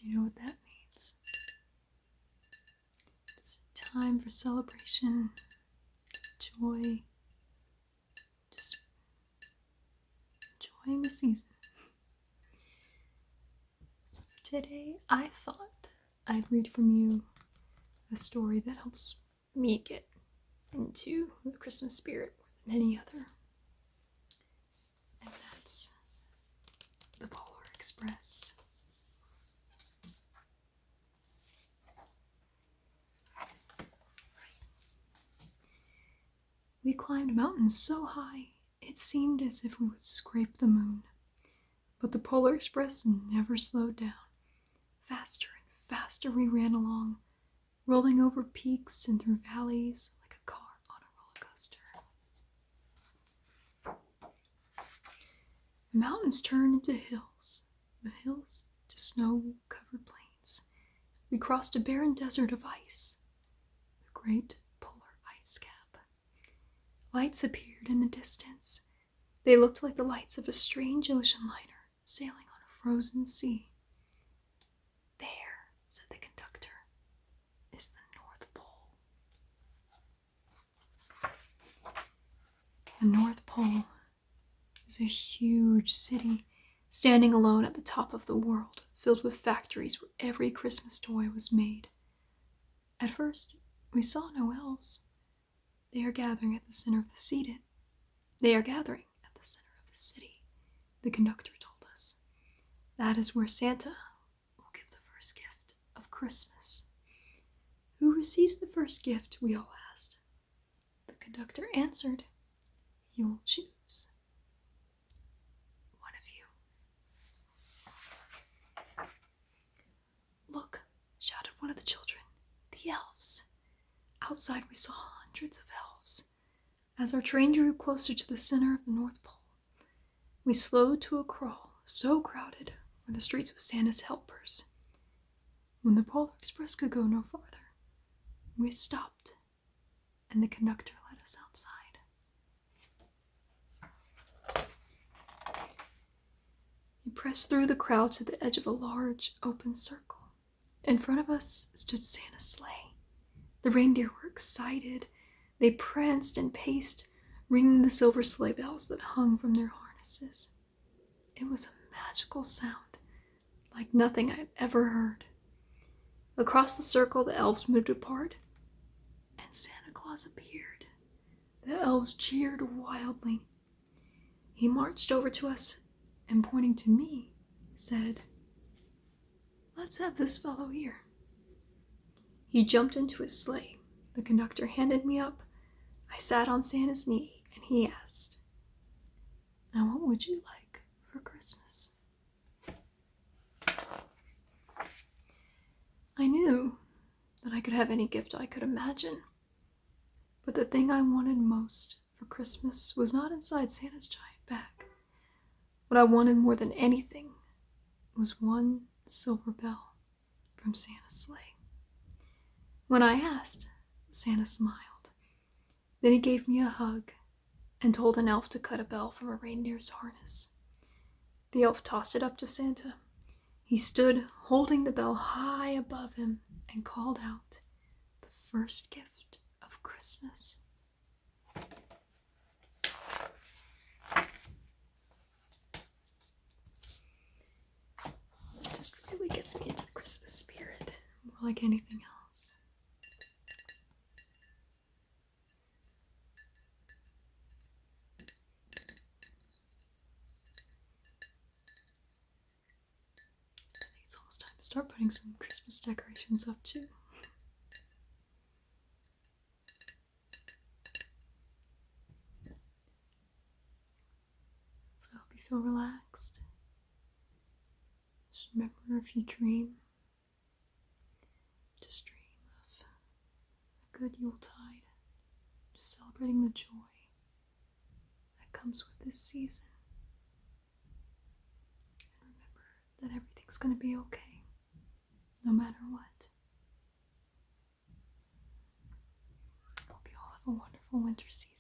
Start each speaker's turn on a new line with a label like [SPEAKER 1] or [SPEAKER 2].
[SPEAKER 1] You know what that means. It's time for celebration, joy, just enjoying the season. So for today, I thought I'd read from you a story that helps me get into the Christmas spirit more than any other. And that's The Polar Express. We climbed mountains so high, it seemed as if we would scrape the moon. But the Polar Express never slowed down. Faster and faster we ran along, rolling over peaks and through valleys like a car on a roller coaster. The mountains turned into hills, the hills to snow-covered plains. We crossed a barren desert of ice, the great polar ice cap. Lights appeared in the distance. They looked like the lights of a strange ocean liner sailing on a frozen sea. There, said the conductor, is the North Pole. The North Pole is a huge city standing alone at the top of the world, filled with factories where every Christmas toy was made. At first, we saw no elves. They are gathering at the center of the city. They are gathering at the center of the city, the conductor told us. That is where Santa will give the first gift of Christmas. Who receives the first gift, we all asked. The conductor answered, you'll choose. One of you. Look, shouted one of the children, the elves. Outside we saw hundreds of elves. As our train drew closer to the center of the North Pole, we slowed to a crawl, so crowded were the streets with Santa's helpers. When the Polar Express could go no farther, we stopped, and the conductor led us outside. He pressed through the crowd to the edge of a large, open circle. In front of us stood Santa's sleigh. The reindeer were excited. They pranced and paced, ringing the silver sleigh bells that hung from their harnesses. It was a magical sound, like nothing I'd ever heard. Across the circle, the elves moved apart, and Santa Claus appeared. The elves cheered wildly. He marched over to us and, pointing to me, said, let's have this fellow here. He jumped into his sleigh. The conductor handed me up. I sat on Santa's knee, and he asked, now what would you like for Christmas? I knew that I could have any gift I could imagine, but the thing I wanted most for Christmas was not inside Santa's giant bag. What I wanted more than anything was one silver bell from Santa's sleigh. When I asked, Santa smiled. Then he gave me a hug and told an elf to cut a bell from a reindeer's harness. The elf tossed it up to Santa. He stood holding the bell high above him and called out, the first gift of Christmas. It just really gets me into the Christmas spirit, more like anything else. It's almost time to start putting some Christmas decorations up too. So I hope you feel relaxed. Just remember, if you dream, just dream of a good Yuletide, just celebrating the joy that comes with this season. And remember that everything's going to be okay, no matter what. Hope you all have a wonderful winter season.